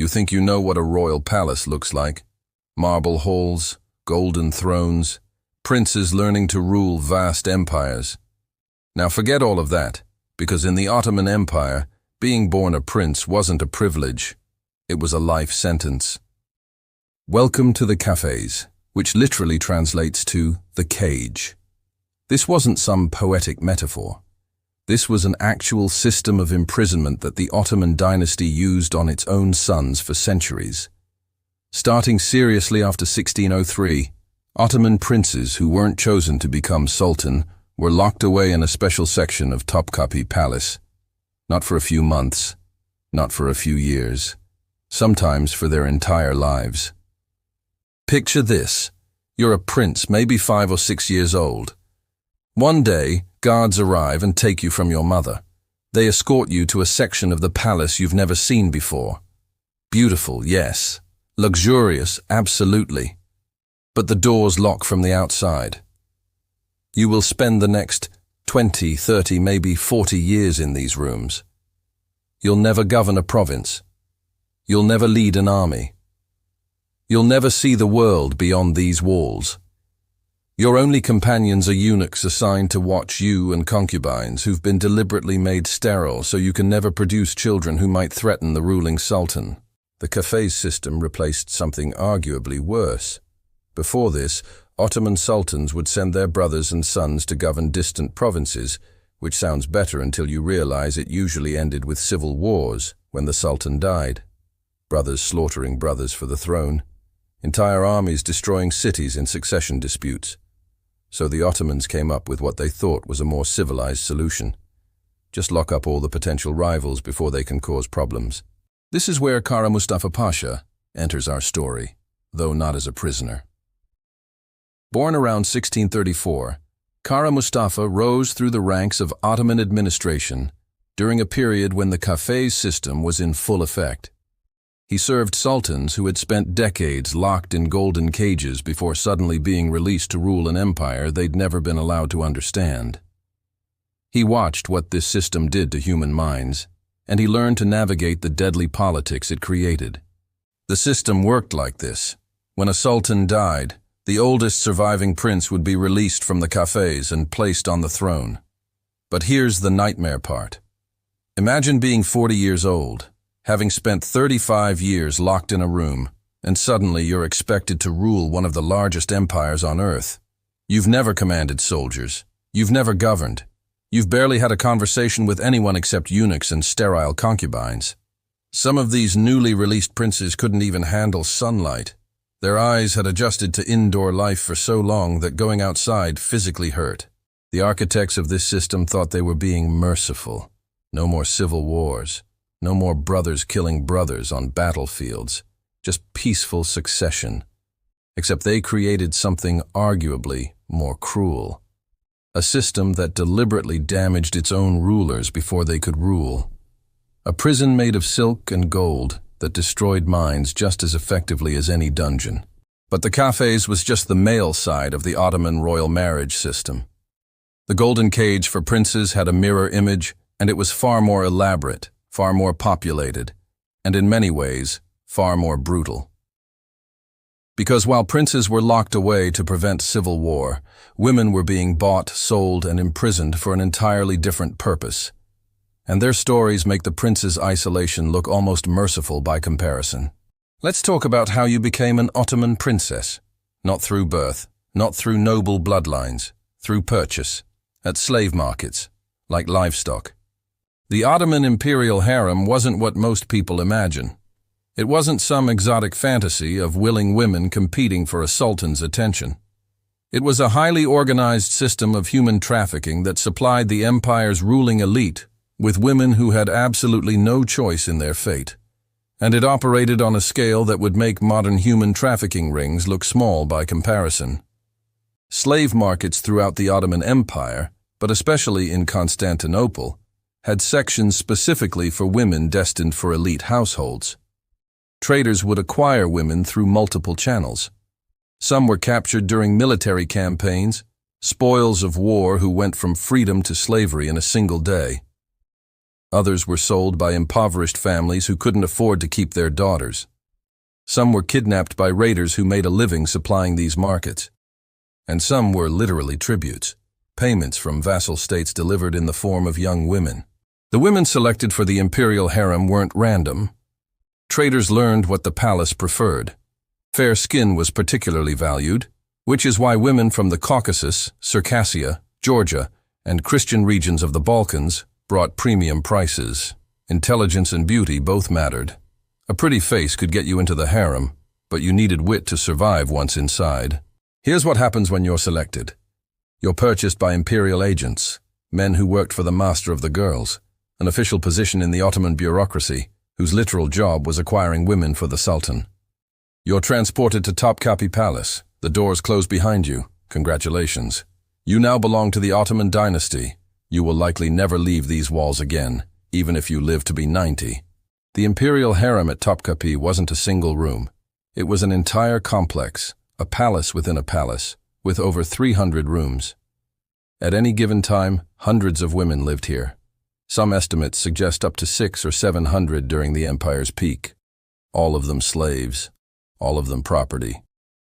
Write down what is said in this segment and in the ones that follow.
You think you know what a royal palace looks like? Marble halls, golden thrones, princes learning to rule vast empires. Now forget all of that, because in the Ottoman Empire, being born a prince wasn't a privilege. It was a life sentence. Welcome to the cafes, which literally translates to the cage. This wasn't some poetic metaphor. This was an actual system of imprisonment that the Ottoman dynasty used on its own sons for centuries. Starting seriously after 1603, Ottoman princes who weren't chosen to become sultan were locked away in a special section of Topkapi Palace. Not for a few months, not for a few years, sometimes for their entire lives. Picture this. You're a prince, maybe 5 or 6 years old. One day, guards arrive and take you from your mother. They escort you to a section of the palace you've never seen before. Beautiful, yes. Luxurious, absolutely. But the doors lock from the outside. You will spend the next 20, 30, maybe 40 years in these rooms. You'll never govern a province. You'll never lead an army. You'll never see the world beyond these walls. Your only companions are eunuchs assigned to watch you and concubines who've been deliberately made sterile so you can never produce children who might threaten the ruling sultan. The cafes system replaced something arguably worse. Before this, Ottoman sultans would send their brothers and sons to govern distant provinces, which sounds better until you realize it usually ended with civil wars when the sultan died. Brothers slaughtering brothers for the throne. Entire armies destroying cities in succession disputes. So the Ottomans came up with what they thought was a more civilized solution. Just lock up all the potential rivals before they can cause problems. This is where Kara Mustafa Pasha enters our story, though not as a prisoner. Born around 1634, Kara Mustafa rose through the ranks of Ottoman administration during a period when the cafes system was in full effect. He served sultans who had spent decades locked in golden cages before suddenly being released to rule an empire they'd never been allowed to understand. He watched what this system did to human minds, and he learned to navigate the deadly politics it created. The system worked like this. When a sultan died, the oldest surviving prince would be released from the cafes and placed on the throne. But here's the nightmare part. Imagine being 40 years old, having spent 35 years locked in a room, and suddenly you're expected to rule one of the largest empires on earth. You've never commanded soldiers. You've never governed. You've barely had a conversation with anyone except eunuchs and sterile concubines. Some of these newly released princes couldn't even handle sunlight. Their eyes had adjusted to indoor life for so long that going outside physically hurt. The architects of this system thought they were being merciful. No more civil wars. No more brothers killing brothers on battlefields, just peaceful succession. Except they created something arguably more cruel. A system that deliberately damaged its own rulers before they could rule. A prison made of silk and gold that destroyed minds just as effectively as any dungeon. But the cafes was just the male side of the Ottoman royal marriage system. The golden cage for princes had a mirror image, and it was far more elaborate, far more populated, and in many ways, far more brutal. Because while princes were locked away to prevent civil war, women were being bought, sold, and imprisoned for an entirely different purpose. And their stories make the prince's isolation look almost merciful by comparison. Let's talk about how you became an Ottoman princess. Not through birth, not through noble bloodlines, through purchase, at slave markets, like livestock. The Ottoman imperial harem wasn't what most people imagine. It wasn't some exotic fantasy of willing women competing for a sultan's attention. It was a highly organized system of human trafficking that supplied the empire's ruling elite with women who had absolutely no choice in their fate. And it operated on a scale that would make modern human trafficking rings look small by comparison. Slave markets throughout the Ottoman Empire, but especially in Constantinople, had sections specifically for women destined for elite households. Traders would acquire women through multiple channels. Some were captured during military campaigns, spoils of war who went from freedom to slavery in a single day. Others were sold by impoverished families who couldn't afford to keep their daughters. Some were kidnapped by raiders who made a living supplying these markets. And some were literally tributes, payments from vassal states delivered in the form of young women. The women selected for the imperial harem weren't random. Traders learned what the palace preferred. Fair skin was particularly valued, which is why women from the Caucasus, Circassia, Georgia, and Christian regions of the Balkans brought premium prices. Intelligence and beauty both mattered. A pretty face could get you into the harem, but you needed wit to survive once inside. Here's what happens when you're selected. You're purchased by imperial agents, men who worked for the master of the girls, an official position in the Ottoman bureaucracy, whose literal job was acquiring women for the Sultan. You're transported to Topkapi Palace. The doors close behind you. Congratulations. You now belong to the Ottoman dynasty. You will likely never leave these walls again, even if you live to be 90. The imperial harem at Topkapi wasn't a single room. It was an entire complex, a palace within a palace, with over 300 rooms. At any given time, hundreds of women lived here. Some estimates suggest up to 600 or 700 during the empire's peak. All of them slaves, all of them property,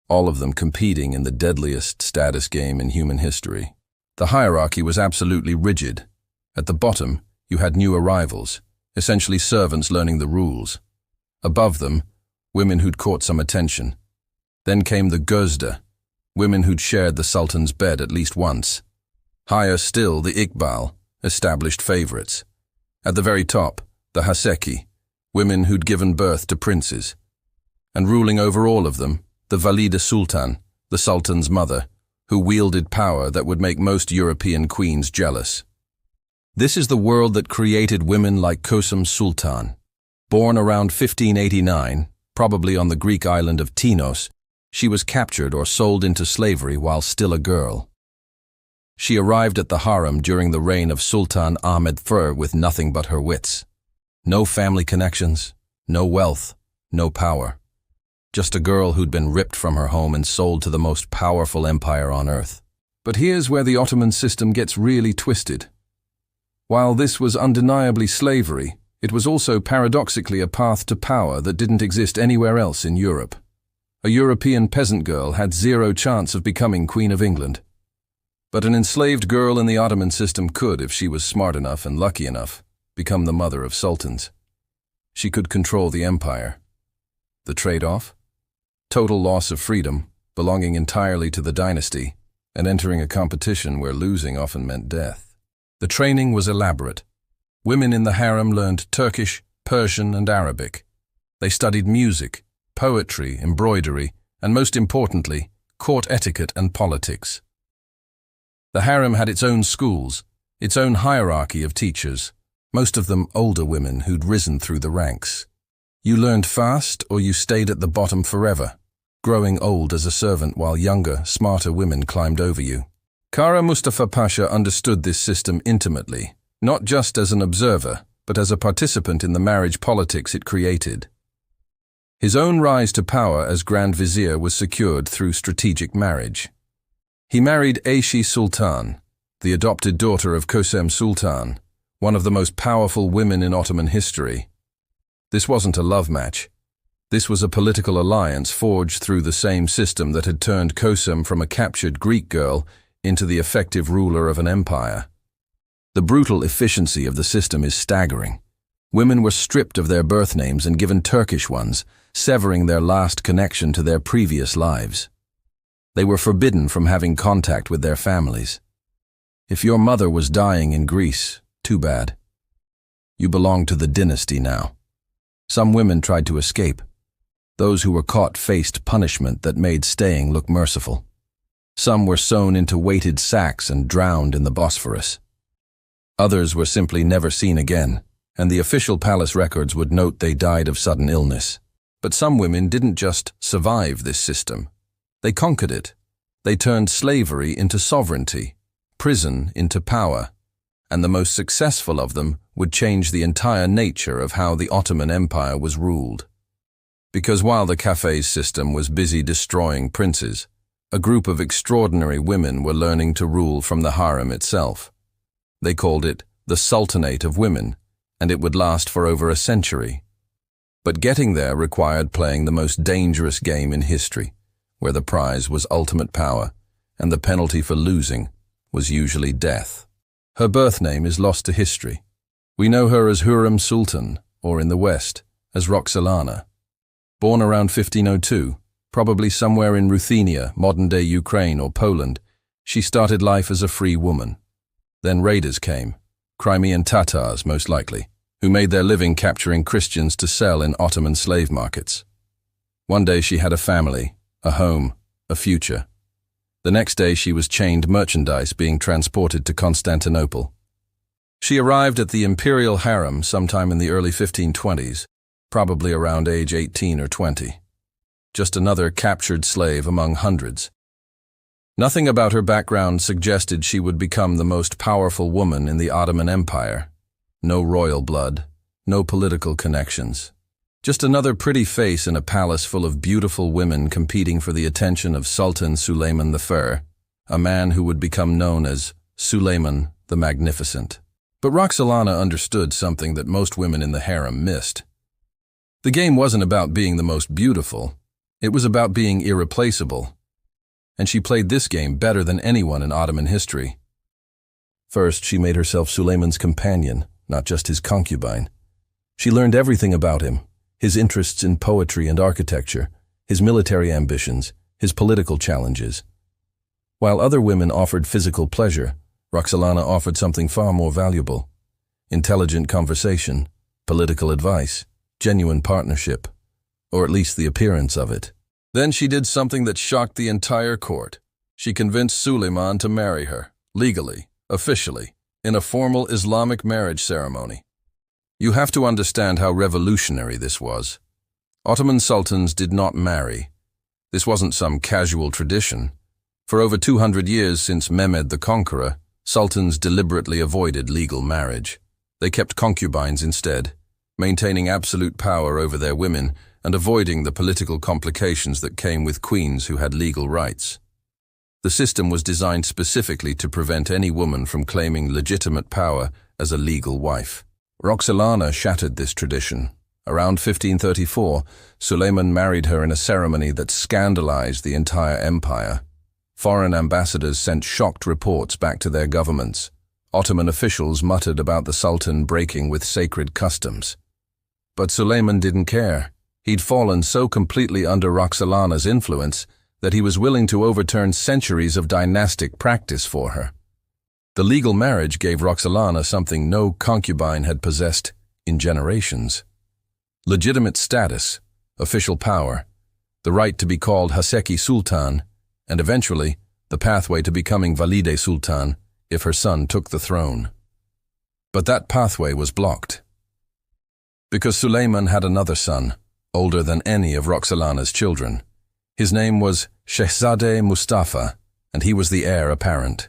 all of them competing in the deadliest status game in human history. The hierarchy was absolutely rigid. At the bottom, you had new arrivals, essentially servants learning the rules. Above them, women who'd caught some attention. Then came the gözde, women who'd shared the sultan's bed at least once. Higher still, the iqbal, established favorites. At the very top, the haseki, women who'd given birth to princes. And ruling over all of them, the Valide Sultan, the sultan's mother, who wielded power that would make most European queens jealous. This is the world that created women like Kösem Sultan. Born around 1589, probably on the Greek island of Tinos, she was captured or sold into slavery while still a girl. She arrived at the harem during the reign of Sultan Ahmed Fur with nothing but her wits. No family connections, no wealth, no power. Just a girl who'd been ripped from her home and sold to the most powerful empire on earth. But here's where the Ottoman system gets really twisted. While this was undeniably slavery, it was also paradoxically a path to power that didn't exist anywhere else in Europe. A European peasant girl had zero chance of becoming Queen of England. But an enslaved girl in the Ottoman system could, if she was smart enough and lucky enough, become the mother of sultans. She could control the empire. The trade-off? Total loss of freedom, belonging entirely to the dynasty, and entering a competition where losing often meant death. The training was elaborate. Women in the harem learned Turkish, Persian, and Arabic. They studied music, poetry, embroidery, and most importantly, court etiquette and politics. The harem had its own schools, its own hierarchy of teachers, most of them older women who'd risen through the ranks. You learned fast or you stayed at the bottom forever, growing old as a servant while younger, smarter women climbed over you. Kara Mustafa Pasha understood this system intimately, not just as an observer, but as a participant in the marriage politics it created. His own rise to power as Grand Vizier was secured through strategic marriage. He married Ayşe Sultan, the adopted daughter of Kösem Sultan, one of the most powerful women in Ottoman history. This wasn't a love match. This was a political alliance forged through the same system that had turned Kösem from a captured Greek girl into the effective ruler of an empire. The brutal efficiency of the system is staggering. Women were stripped of their birth names and given Turkish ones, severing their last connection to their previous lives. They were forbidden from having contact with their families. If your mother was dying in Greece, too bad. You belonged to the dynasty now. Some women tried to escape. Those who were caught faced punishment that made staying look merciful. Some were sewn into weighted sacks and drowned in the Bosphorus. Others were simply never seen again, and the official palace records would note they died of sudden illness. But some women didn't just survive this system. They conquered it. They turned slavery into sovereignty, prison into power, and the most successful of them would change the entire nature of how the Ottoman Empire was ruled. Because while the Kafes system was busy destroying princes, a group of extraordinary women were learning to rule from the harem itself. They called it the Sultanate of Women, and it would last for over a century. But getting there required playing the most dangerous game in history, where the prize was ultimate power, and the penalty for losing was usually death. Her birth name is lost to history. We know her as Hurrem Sultan, or in the West, as Roxolana. Born around 1502, probably somewhere in Ruthenia, modern-day Ukraine or Poland, she started life as a free woman. Then raiders came, Crimean Tatars most likely, who made their living capturing Christians to sell in Ottoman slave markets. One day she had a family, a home, a future. The next day she was chained merchandise being transported to Constantinople. She arrived at the imperial harem sometime in the early 1520s, probably around age 18 or 20. Just another captured slave among hundreds. Nothing about her background suggested she would become the most powerful woman in the Ottoman Empire. No royal blood, no political connections. Just another pretty face in a palace full of beautiful women competing for the attention of Sultan Suleiman I, a man who would become known as Suleiman the Magnificent. But Roxolana understood something that most women in the harem missed. The game wasn't about being the most beautiful, it was about being irreplaceable. And she played this game better than anyone in Ottoman history. First, she made herself Suleiman's companion, not just his concubine. She learned everything about him, his interests in poetry and architecture, his military ambitions, his political challenges. While other women offered physical pleasure, Roxolana offered something far more valuable: intelligent conversation, political advice, genuine partnership, or at least the appearance of it. Then she did something that shocked the entire court. She convinced Suleiman to marry her, legally, officially, in a formal Islamic marriage ceremony. You have to understand how revolutionary this was. Ottoman sultans did not marry. This wasn't some casual tradition. For over 200 years since Mehmed the Conqueror, sultans deliberately avoided legal marriage. They kept concubines instead, maintaining absolute power over their women and avoiding the political complications that came with queens who had legal rights. The system was designed specifically to prevent any woman from claiming legitimate power as a legal wife. Roxolana shattered this tradition. Around 1534, Suleiman married her in a ceremony that scandalized the entire empire. Foreign ambassadors sent shocked reports back to their governments. Ottoman officials muttered about the Sultan breaking with sacred customs. But Suleiman didn't care. He'd fallen so completely under Roxolana's influence that he was willing to overturn centuries of dynastic practice for her. The legal marriage gave Roxolana something no concubine had possessed in generations: legitimate status, official power, the right to be called Haseki Sultan, and eventually the pathway to becoming Valide Sultan if her son took the throne. But that pathway was blocked. Because Suleiman had another son, older than any of Roxolana's children. His name was Shehzadeh Mustafa, and he was the heir apparent.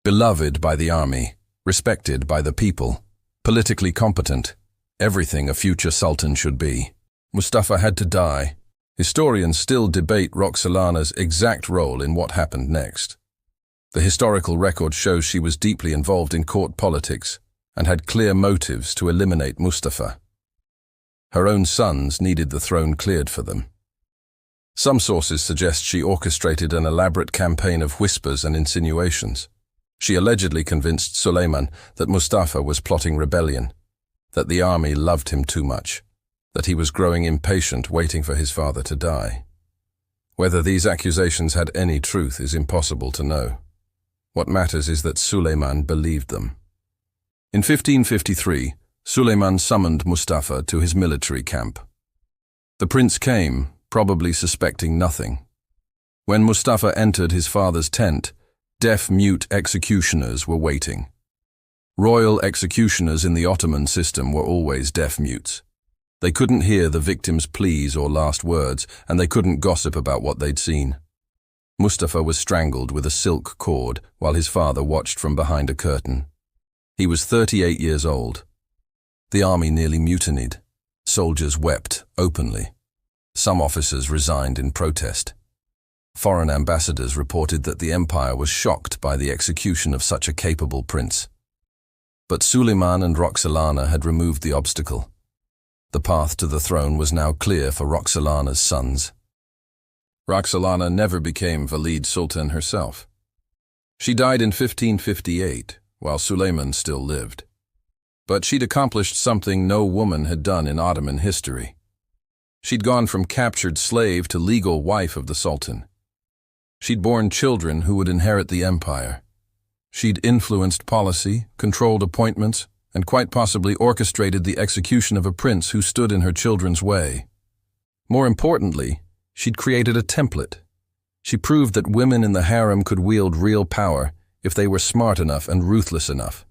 Beloved by the army, respected by the people, politically competent, everything a future sultan should be. Mustafa had to die. Historians still debate Roxolana's exact role in what happened next. The historical record shows she was deeply involved in court politics and had clear motives to eliminate Mustafa. Her own sons needed the throne cleared for them. Some sources suggest she orchestrated an elaborate campaign of whispers and insinuations. She allegedly convinced Suleiman that Mustafa was plotting rebellion, that the army loved him too much, that he was growing impatient waiting for his father to die. Whether these accusations had any truth is impossible to know. What matters is that Suleiman believed them. In 1553, Suleiman summoned Mustafa to his military camp. The prince came, probably suspecting nothing. When Mustafa entered his father's tent, deaf-mute executioners were waiting. Royal executioners in the Ottoman system were always deaf-mutes. They couldn't hear the victim's pleas or last words, and they couldn't gossip about what they'd seen. Mustafa was strangled with a silk cord while his father watched from behind a curtain. He was 38 years old. The army nearly mutinied. Soldiers wept openly. Some officers resigned in protest. Foreign ambassadors reported that the empire was shocked by the execution of such a capable prince. But Suleiman and Roxolana had removed the obstacle. The path to the throne was now clear for Roxolana's sons. Roxolana never became Valide Sultan herself. She died in 1558, while Suleiman still lived. But she'd accomplished something no woman had done in Ottoman history. She'd gone from captured slave to legal wife of the Sultan. She'd borne children who would inherit the empire. She'd influenced policy, controlled appointments, and quite possibly orchestrated the execution of a prince who stood in her children's way. More importantly, she'd created a template. She proved that women in the harem could wield real power if they were smart enough and ruthless enough.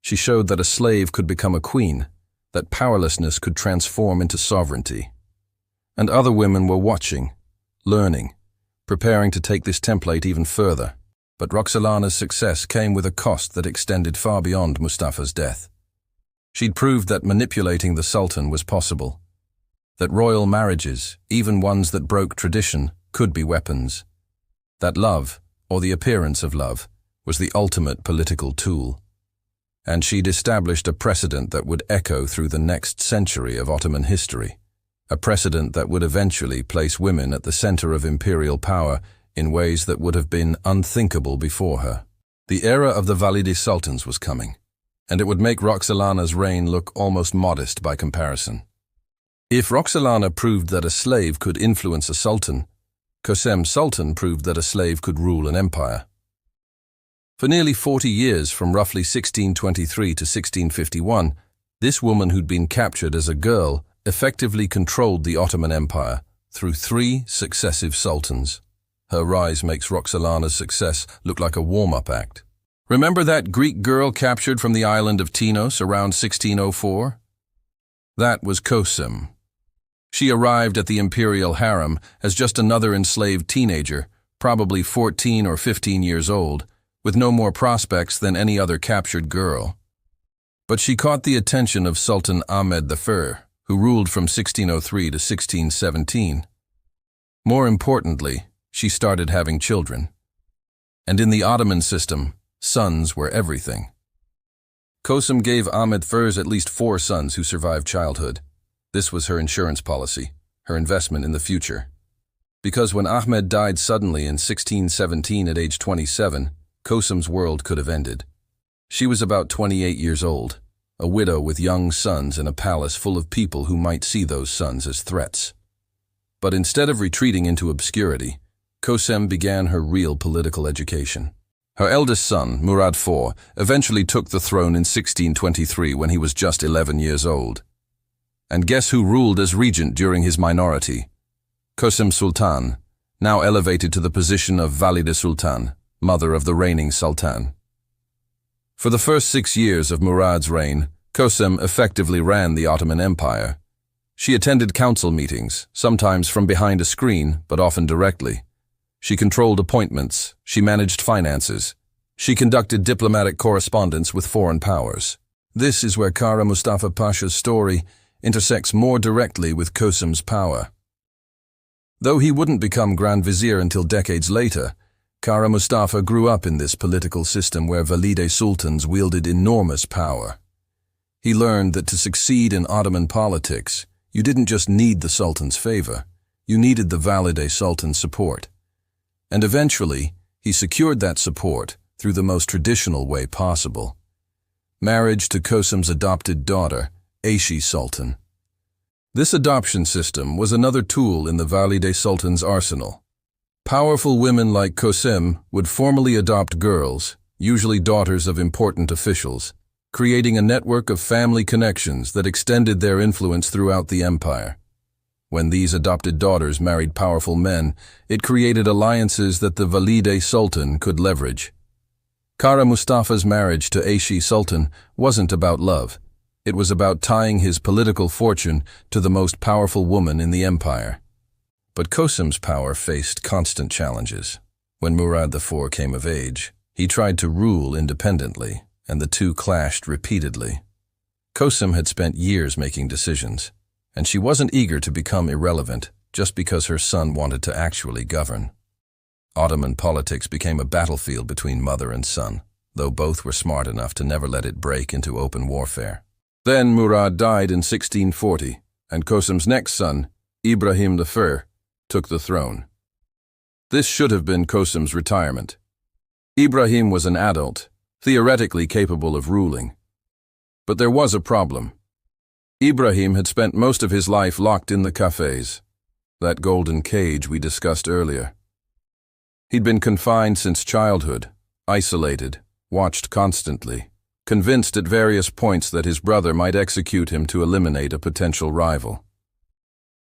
She showed that a slave could become a queen, that powerlessness could transform into sovereignty. And other women were watching, learning, preparing to take this template even further. But Roxolana's success came with a cost that extended far beyond Mustafa's death. She'd proved that manipulating the Sultan was possible, that royal marriages, even ones that broke tradition, could be weapons, that love, or the appearance of love, was the ultimate political tool. And she'd established a precedent that would echo through the next century of Ottoman history, a precedent that would eventually place women at the center of imperial power in ways that would have been unthinkable before her. The era of the Valide Sultans was coming, and it would make Roxolana's reign look almost modest by comparison. If Roxolana proved that a slave could influence a sultan, Kösem Sultan proved that a slave could rule an empire. For nearly 40 years, from roughly 1623 to 1651, this woman who'd been captured as a girl effectively controlled the Ottoman Empire through 3 successive sultans. Her rise makes Roxolana's success look like a warm-up act. Remember that Greek girl captured from the island of Tinos around 1604? That was Kösem. She arrived at the imperial harem as just another enslaved teenager, probably 14 or 15 years old, with no more prospects than any other captured girl. But she caught the attention of Sultan Ahmed I, who ruled from 1603 to 1617. More importantly, she started having children. And in the Ottoman system, sons were everything. Kösem gave Ahmed I at least 4 sons who survived childhood. This was her insurance policy, her investment in the future. Because when Ahmed died suddenly in 1617 at age 27, Kösem's world could have ended. She was about 28 years old, a widow with young sons in a palace full of people who might see those sons as threats. But instead of retreating into obscurity, Kösem began her real political education. Her eldest son, Murad IV, eventually took the throne in 1623 when he was just 11 years old. And guess who ruled as regent during his minority? Kösem Sultan, now elevated to the position of Valide Sultan, mother of the reigning sultan. For the first 6 years of Murad's reign, Kösem effectively ran the Ottoman Empire. She attended council meetings, sometimes from behind a screen, but often directly. She controlled appointments, she managed finances, she conducted diplomatic correspondence with foreign powers. This is where Kara Mustafa Pasha's story intersects more directly with Kösem's power. Though he wouldn't become Grand Vizier until decades later, Kara Mustafa grew up in this political system where Valide sultans wielded enormous power. He learned that to succeed in Ottoman politics, you didn't just need the sultan's favor, you needed the Valide sultan's support. And eventually, he secured that support through the most traditional way possible: marriage to Kösem's adopted daughter, Ayşe Sultan. This adoption system was another tool in the Valide Sultan's arsenal. Powerful women like Kösem would formally adopt girls, usually daughters of important officials, creating a network of family connections that extended their influence throughout the empire. When these adopted daughters married powerful men, it created alliances that the Valide Sultan could leverage. Kara Mustafa's marriage to Ayşe Sultan wasn't about love. It was about tying his political fortune to the most powerful woman in the empire. But Kösem's power faced constant challenges. When Murad IV came of age, he tried to rule independently, and the two clashed repeatedly. Kösem had spent years making decisions, and she wasn't eager to become irrelevant just because her son wanted to actually govern. Ottoman politics became a battlefield between mother and son, though both were smart enough to never let it break into open warfare. Then Murad died in 1640, and Kosim's next son, Ibrahim I, took the throne. This should have been Kosim's retirement. Ibrahim was an adult, theoretically capable of ruling. But there was a problem. Ibrahim had spent most of his life locked in the cafes, that golden cage we discussed earlier. He'd been confined since childhood, isolated, watched constantly, convinced at various points that his brother might execute him to eliminate a potential rival.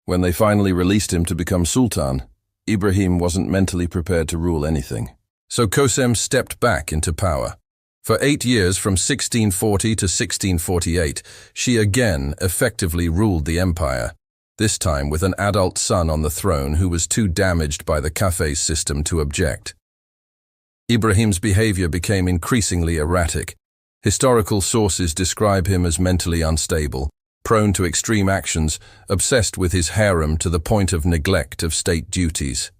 When they finally released him to become Sultan, Ibrahim wasn't mentally prepared to rule anything. So Kosim stepped back into power. For 8 years, from 1640 to 1648, she again effectively ruled the empire, this time with an adult son on the throne who was too damaged by the café system to object. Ibrahim's behavior became increasingly erratic. Historical sources describe him as mentally unstable, prone to extreme actions, obsessed with his harem to the point of neglect of state duties.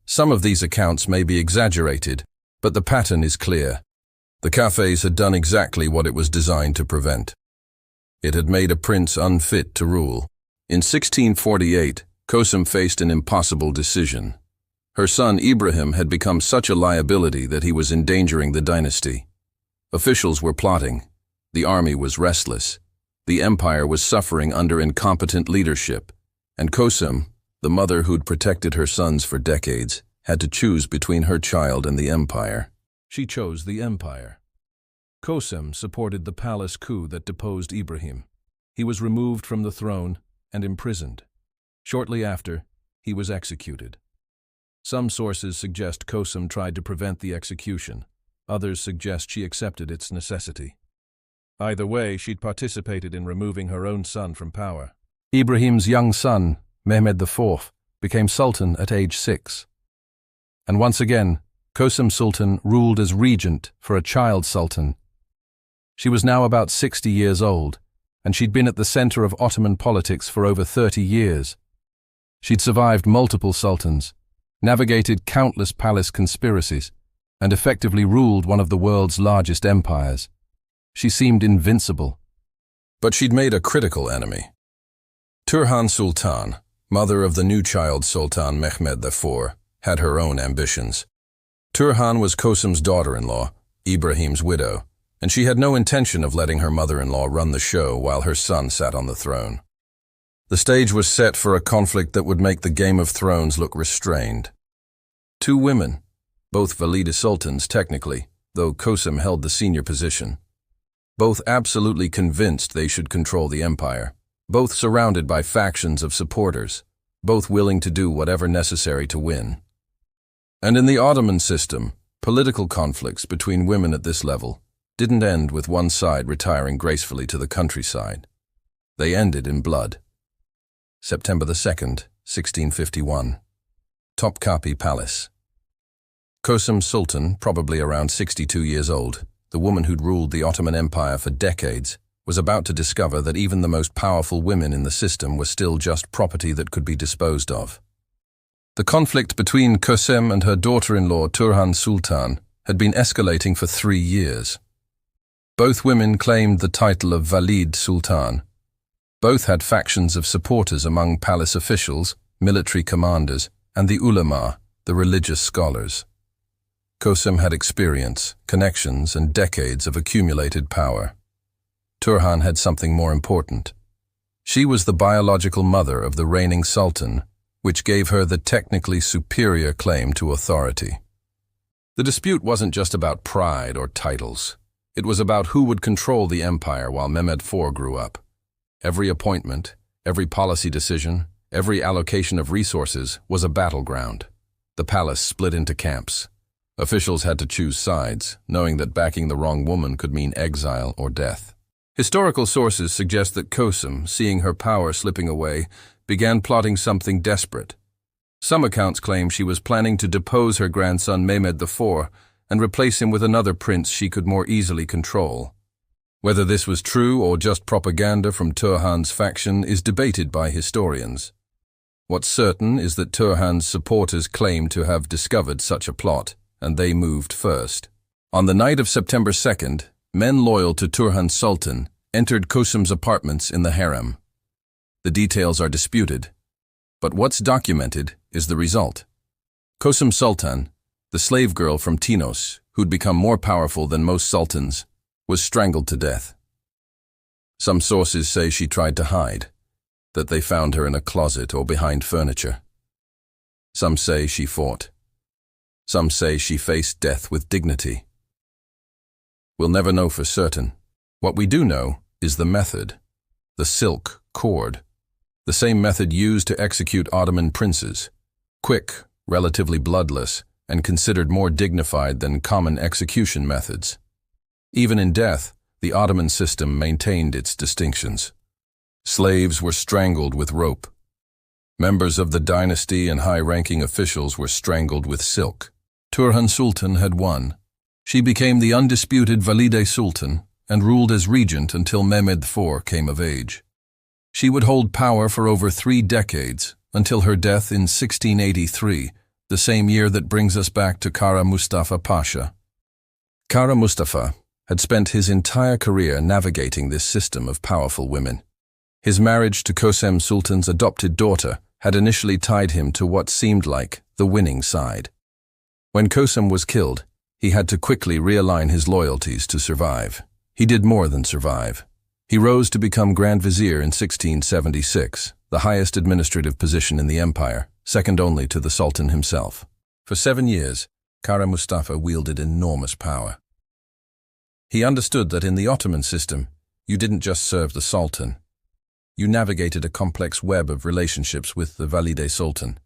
Some of these accounts may be exaggerated, but the pattern is clear. The cafés had done exactly what it was designed to prevent. It had made a prince unfit to rule. In 1648, Kosim faced an impossible decision. Her son Ibrahim had become such a liability that he was endangering the dynasty. Officials were plotting. The army was restless. The empire was suffering under incompetent leadership. And Kosim, the mother who'd protected her sons for decades, had to choose between her child and the empire. She chose the empire. Kosim supported the palace coup that deposed Ibrahim. He was removed from the throne and imprisoned. Shortly after, he was executed. Some sources suggest Kosim tried to prevent the execution. Others suggest she accepted its necessity. Either way, she'd participated in removing her own son from power. Ibrahim's young son, Mehmed IV, became sultan at age 6. And once again, Kosim Sultan ruled as regent for a child sultan. She was now about 60 years old, and she'd been at the center of Ottoman politics for over 30 years. She'd survived multiple sultans, navigated countless palace conspiracies, and effectively ruled one of the world's largest empires. She seemed invincible. But she'd made a critical enemy. Turhan Sultan, mother of the new child Sultan Mehmed IV, had her own ambitions. Turhan was Kosim's daughter-in-law, Ibrahim's widow, and she had no intention of letting her mother-in-law run the show while her son sat on the throne. The stage was set for a conflict that would make the Game of Thrones look restrained. Two women, both Valide sultans technically, though Kosim held the senior position. Both absolutely convinced they should control the empire, both surrounded by factions of supporters, both willing to do whatever necessary to win. And in the Ottoman system, political conflicts between women at this level didn't end with one side retiring gracefully to the countryside. They ended in blood. September 2nd, 1651. Topkapi Palace. Kosim Sultan, probably around 62 years old, the woman who'd ruled the Ottoman Empire for decades, was about to discover that even the most powerful women in the system were still just property that could be disposed of. The conflict between Kosim and her daughter-in-law Turhan Sultan had been escalating for 3 years. Both women claimed the title of Valide Sultan. Both had factions of supporters among palace officials, military commanders, and the ulama, the religious scholars. Kosim had experience, connections, and decades of accumulated power. Turhan had something more important. She was the biological mother of the reigning sultan, which gave her the technically superior claim to authority. The dispute wasn't just about pride or titles. It was about who would control the empire while Mehmed IV grew up. Every appointment, every policy decision, every allocation of resources was a battleground. The palace split into camps. Officials had to choose sides, knowing that backing the wrong woman could mean exile or death. Historical sources suggest that Kosim, seeing her power slipping away, began plotting something desperate. Some accounts claim she was planning to depose her grandson Mehmed IV and replace him with another prince she could more easily control. Whether this was true or just propaganda from Turhan's faction is debated by historians. What's certain is that Turhan's supporters claim to have discovered such a plot, and they moved first. On the night of September 2nd, men loyal to Turhan Sultan entered Kosim's apartments in the harem. The details are disputed, but what's documented is the result. Kosim Sultan, the slave girl from Tinos, who'd become more powerful than most sultans, was strangled to death. Some sources say she tried to hide, that they found her in a closet or behind furniture. Some say she fought. Some say she faced death with dignity. We'll never know for certain. What we do know is the method, the silk cord, the same method used to execute Ottoman princes, quick, relatively bloodless, and considered more dignified than common execution methods. Even in death, the Ottoman system maintained its distinctions. Slaves were strangled with rope. Members of the dynasty and high-ranking officials were strangled with silk. Turhan Sultan had won. She became the undisputed Valide Sultan and ruled as regent until Mehmed IV came of age. She would hold power for over 3 decades, until her death in 1683, the same year that brings us back to Kara Mustafa Pasha. Kara Mustafa had spent his entire career navigating this system of powerful women. His marriage to Kosim Sultan's adopted daughter had initially tied him to what seemed like the winning side. When Kosim was killed, he had to quickly realign his loyalties to survive. He did more than survive. He rose to become Grand Vizier in 1676, the highest administrative position in the empire, second only to the Sultan himself. For 7 years, Kara Mustafa wielded enormous power. He understood that in the Ottoman system, you didn't just serve the Sultan. You navigated a complex web of relationships with the Valide Sultan,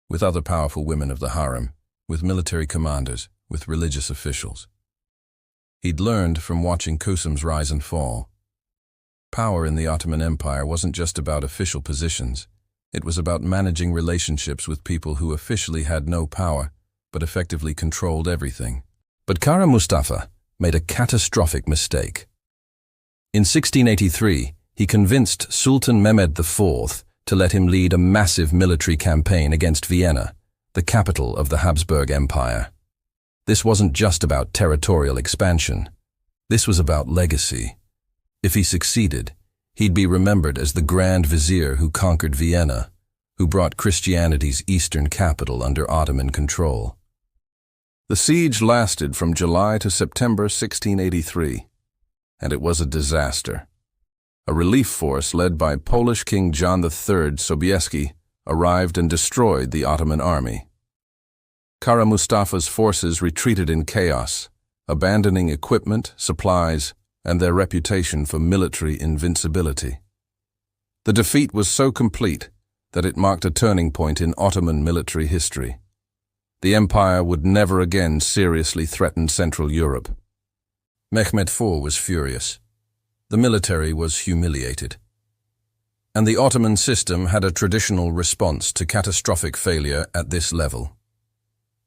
with other powerful women of the harem, with military commanders, with religious officials. He'd learned from watching Kosim's rise and fall. Power in the Ottoman Empire wasn't just about official positions. It was about managing relationships with people who officially had no power, but effectively controlled everything. But Kara Mustafa made a catastrophic mistake. In 1683, he convinced Sultan Mehmed IV to let him lead a massive military campaign against Vienna, the capital of the Habsburg Empire. This wasn't just about territorial expansion. This was about legacy. If he succeeded, he'd be remembered as the Grand Vizier who conquered Vienna, who brought Christianity's eastern capital under Ottoman control. The siege lasted from July to September 1683, and it was a disaster. A relief force led by Polish King John III Sobieski arrived and destroyed the Ottoman army. Kara Mustafa's forces retreated in chaos, abandoning equipment, supplies, and their reputation for military invincibility. The defeat was so complete that it marked a turning point in Ottoman military history. The empire would never again seriously threaten Central Europe. Mehmed IV was furious. The military was humiliated. And the Ottoman system had a traditional response to catastrophic failure at this level.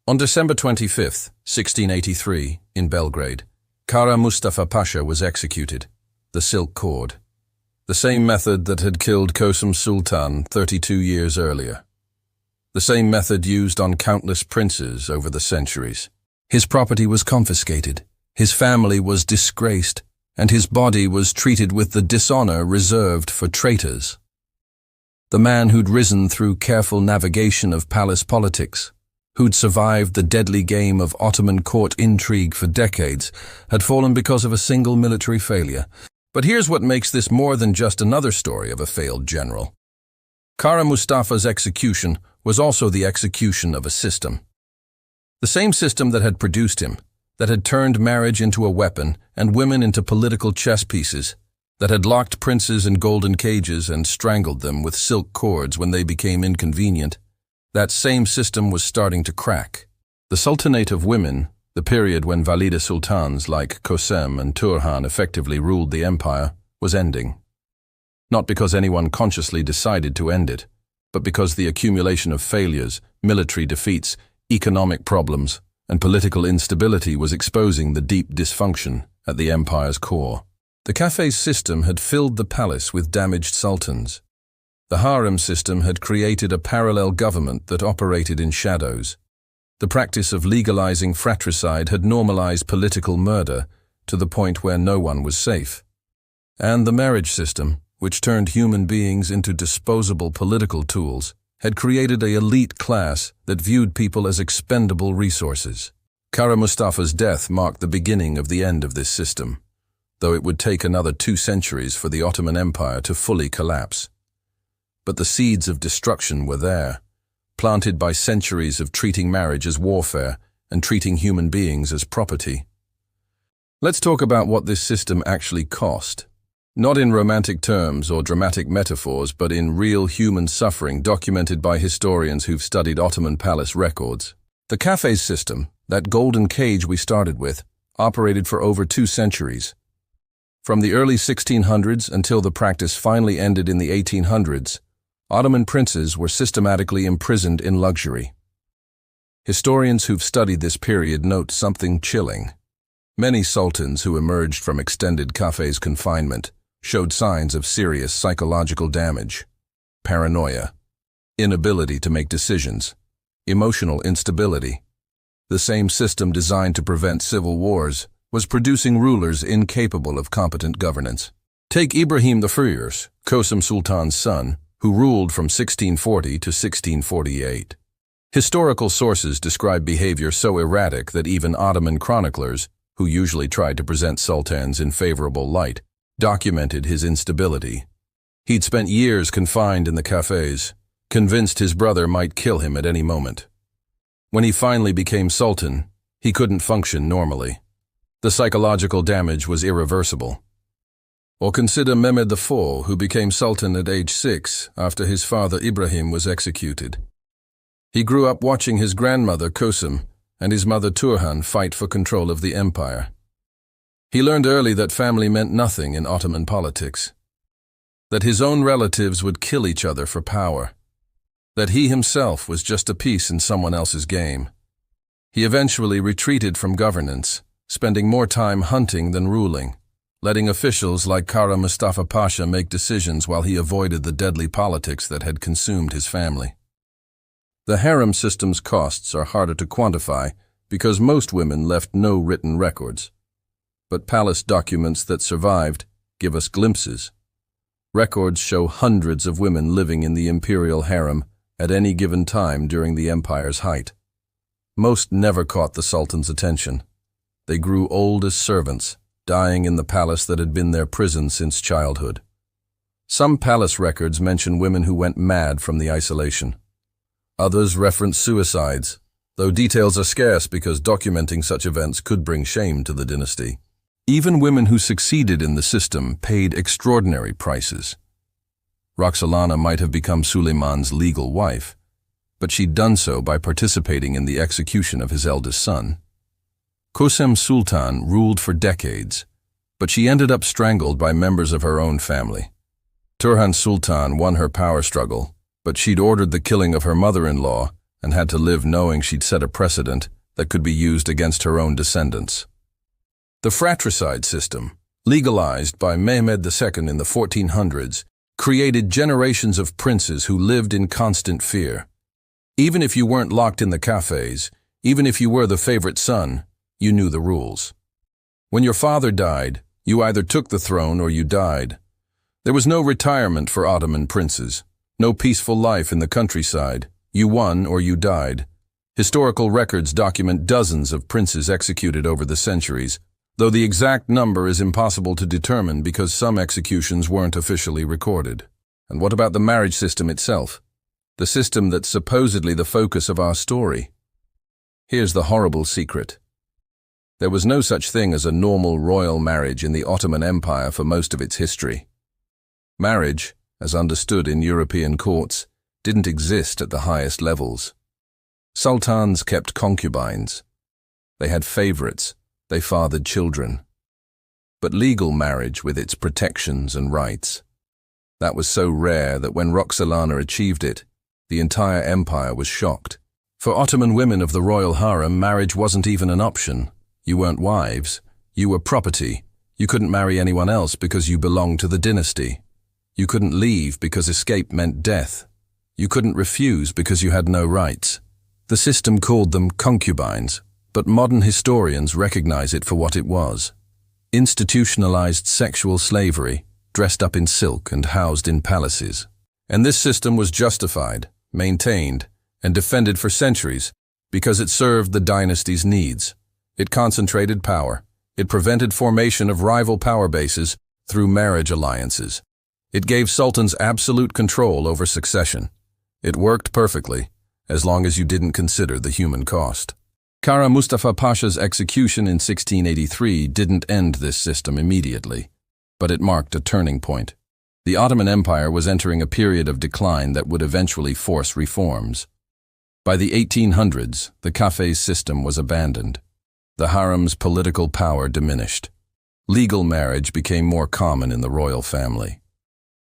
On December 25, 1683, in Belgrade, Kara Mustafa Pasha was executed, the silk cord, the same method that had killed Kosim Sultan 32 years earlier. The same method used on countless princes over the centuries. His property was confiscated, his family was disgraced, and his body was treated with the dishonor reserved for traitors. The man who'd risen through careful navigation of palace politics, who'd survived the deadly game of Ottoman court intrigue for decades, had fallen because of a single military failure. But here's what makes this more than just another story of a failed general. Kara Mustafa's execution was also the execution of a system. The same system that had produced him, that had turned marriage into a weapon and women into political chess pieces, that had locked princes in golden cages and strangled them with silk cords when they became inconvenient. That same system was starting to crack. The Sultanate of Women, the period when Valide sultans like Kosim and Turhan effectively ruled the empire, was ending. Not because anyone consciously decided to end it, but because the accumulation of failures, military defeats, economic problems, and political instability was exposing the deep dysfunction at the empire's core. The Cafes system had filled the palace with damaged sultans. The harem system had created a parallel government that operated in shadows. The practice of legalizing fratricide had normalized political murder to the point where no one was safe. And the marriage system, which turned human beings into disposable political tools, had created an elite class that viewed people as expendable resources. Kara Mustafa's death marked the beginning of the end of this system, though it would take another 2 centuries for the Ottoman Empire to fully collapse. But the seeds of destruction were there, planted by centuries of treating marriage as warfare and treating human beings as property. Let's talk about what this system actually cost. Not in romantic terms or dramatic metaphors, but in real human suffering documented by historians who've studied Ottoman palace records. The cafes system, that golden cage we started with, operated for over 2 centuries. From the early 1600s until the practice finally ended in the 1800s, Ottoman princes were systematically imprisoned in luxury. Historians who've studied this period note something chilling. Many sultans who emerged from extended cafes confinement showed signs of serious psychological damage, paranoia, inability to make decisions, emotional instability. The same system designed to prevent civil wars was producing rulers incapable of competent governance. Take Ibrahim the Furious, Qasim Sultan's son, who ruled from 1640 to 1648. Historical sources describe behavior so erratic that even Ottoman chroniclers, who usually tried to present sultans in favorable light, documented his instability. He'd spent years confined in the cafes, convinced his brother might kill him at any moment. When he finally became sultan, he couldn't function normally. The psychological damage was irreversible. Or consider Mehmed IV, who became sultan at age 6 after his father Ibrahim was executed. He grew up watching his grandmother Qasim and his mother Turhan fight for control of the empire. He learned early that family meant nothing in Ottoman politics, that his own relatives would kill each other for power, that he himself was just a piece in someone else's game. He eventually retreated from governance, spending more time hunting than ruling, letting officials like Kara Mustafa Pasha make decisions while he avoided the deadly politics that had consumed his family. The harem system's costs are harder to quantify because most women left no written records. But palace documents that survived give us glimpses. Records show hundreds of women living in the imperial harem at any given time during the empire's height. Most never caught the sultan's attention. They grew old as servants, dying in the palace that had been their prison since childhood. Some palace records mention women who went mad from the isolation. Others reference suicides, though details are scarce because documenting such events could bring shame to the dynasty. Even women who succeeded in the system paid extraordinary prices. Roxolana might have become Suleiman's legal wife, but she'd done so by participating in the execution of his eldest son. Qasim Sultan ruled for decades, but she ended up strangled by members of her own family. Turhan Sultan won her power struggle, but she'd ordered the killing of her mother-in-law and had to live knowing she'd set a precedent that could be used against her own descendants. The fratricide system, legalized by Mehmed II in the 1400s, created generations of princes who lived in constant fear. Even if you weren't locked in the cafes, even if you were the favorite son, you knew the rules. When your father died, you either took the throne or you died. There was no retirement for Ottoman princes, no peaceful life in the countryside. You won or you died. Historical records document dozens of princes executed over the centuries, though the exact number is impossible to determine because some executions weren't officially recorded. And what about the marriage system itself? The system that's supposedly the focus of our story. Here's the horrible secret. There was no such thing as a normal royal marriage in the Ottoman Empire for most of its history. Marriage, as understood in European courts, didn't exist at the highest levels. Sultans kept concubines. They had favorites. They fathered children. But legal marriage with its protections and rights, that was so rare that when Roxolana achieved it, the entire empire was shocked. For Ottoman women of the royal harem, marriage wasn't even an option. You weren't wives. You were property. You couldn't marry anyone else because you belonged to the dynasty. You couldn't leave because escape meant death. You couldn't refuse because you had no rights. The system called them concubines, but modern historians recognize it for what it was: institutionalized sexual slavery, dressed up in silk and housed in palaces. And this system was justified, maintained, and defended for centuries because it served the dynasty's needs. It concentrated power. It prevented formation of rival power bases through marriage alliances. It gave sultans absolute control over succession. It worked perfectly, as long as you didn't consider the human cost. Kara Mustafa Pasha's execution in 1683 didn't end this system immediately, but it marked a turning point. The Ottoman Empire was entering a period of decline that would eventually force reforms. By the 1800s, the kafes system was abandoned. The harem's political power diminished. Legal marriage became more common in the royal family.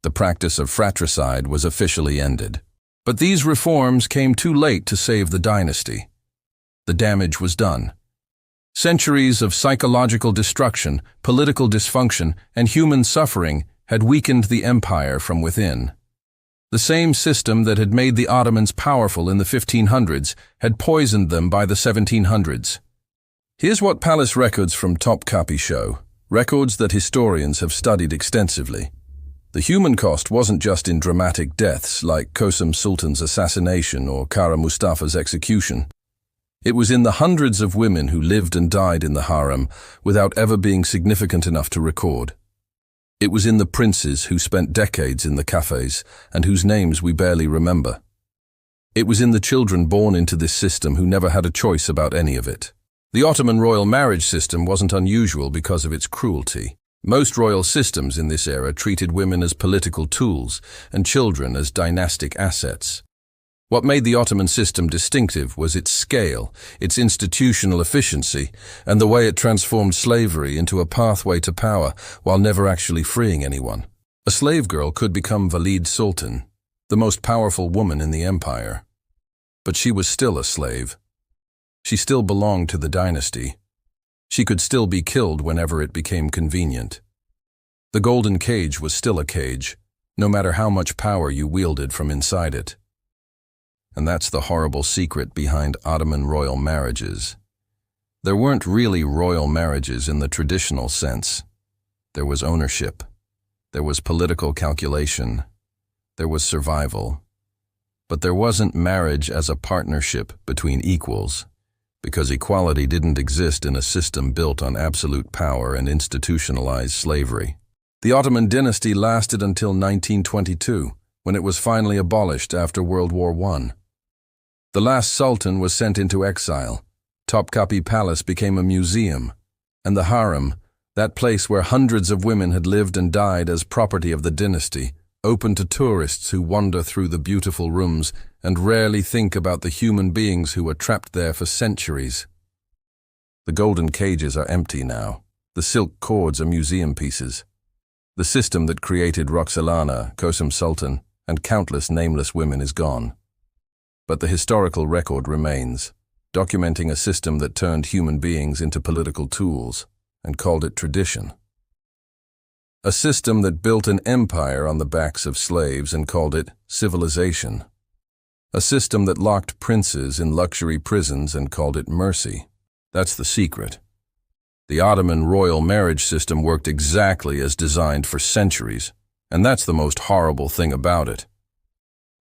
The practice of fratricide was officially ended. But these reforms came too late to save the dynasty. The damage was done. Centuries of psychological destruction, political dysfunction, and human suffering had weakened the empire from within. The same system that had made the Ottomans powerful in the 1500s had poisoned them by the 1700s. Here's what palace records from Topkapi show, records that historians have studied extensively. The human cost wasn't just in dramatic deaths like Kösem Sultan's assassination or Kara Mustafa's execution. It was in the hundreds of women who lived and died in the harem without ever being significant enough to record. It was in the princes who spent decades in the cafes and whose names we barely remember. It was in the children born into this system who never had a choice about any of it. The Ottoman royal marriage system wasn't unusual because of its cruelty. Most royal systems in this era treated women as political tools and children as dynastic assets. What made the Ottoman system distinctive was its scale, its institutional efficiency, and the way it transformed slavery into a pathway to power while never actually freeing anyone. A slave girl could become Valide Sultan, the most powerful woman in the empire. But she was still a slave. She still belonged to the dynasty. She could still be killed whenever it became convenient. The golden cage was still a cage, no matter how much power you wielded from inside it. And that's the horrible secret behind Ottoman royal marriages. There weren't really royal marriages in the traditional sense. There was ownership. There was political calculation. There was survival. But there wasn't marriage as a partnership between equals, because equality didn't exist in a system built on absolute power and institutionalized slavery. The Ottoman dynasty lasted until 1922, when it was finally abolished after World War I. The last sultan was sent into exile. Topkapi Palace became a museum, and the harem, that place where hundreds of women had lived and died as property of the dynasty, open to tourists who wander through the beautiful rooms and rarely think about the human beings who were trapped there for centuries. The golden cages are empty now. The silk cords are museum pieces. The system that created Roxolana, Kösem Sultan, and countless nameless women is gone. But the historical record remains, documenting a system that turned human beings into political tools and called it tradition. A system that built an empire on the backs of slaves and called it civilization. A system that locked princes in luxury prisons and called it mercy. That's the secret. The Ottoman royal marriage system worked exactly as designed for centuries, and that's the most horrible thing about it.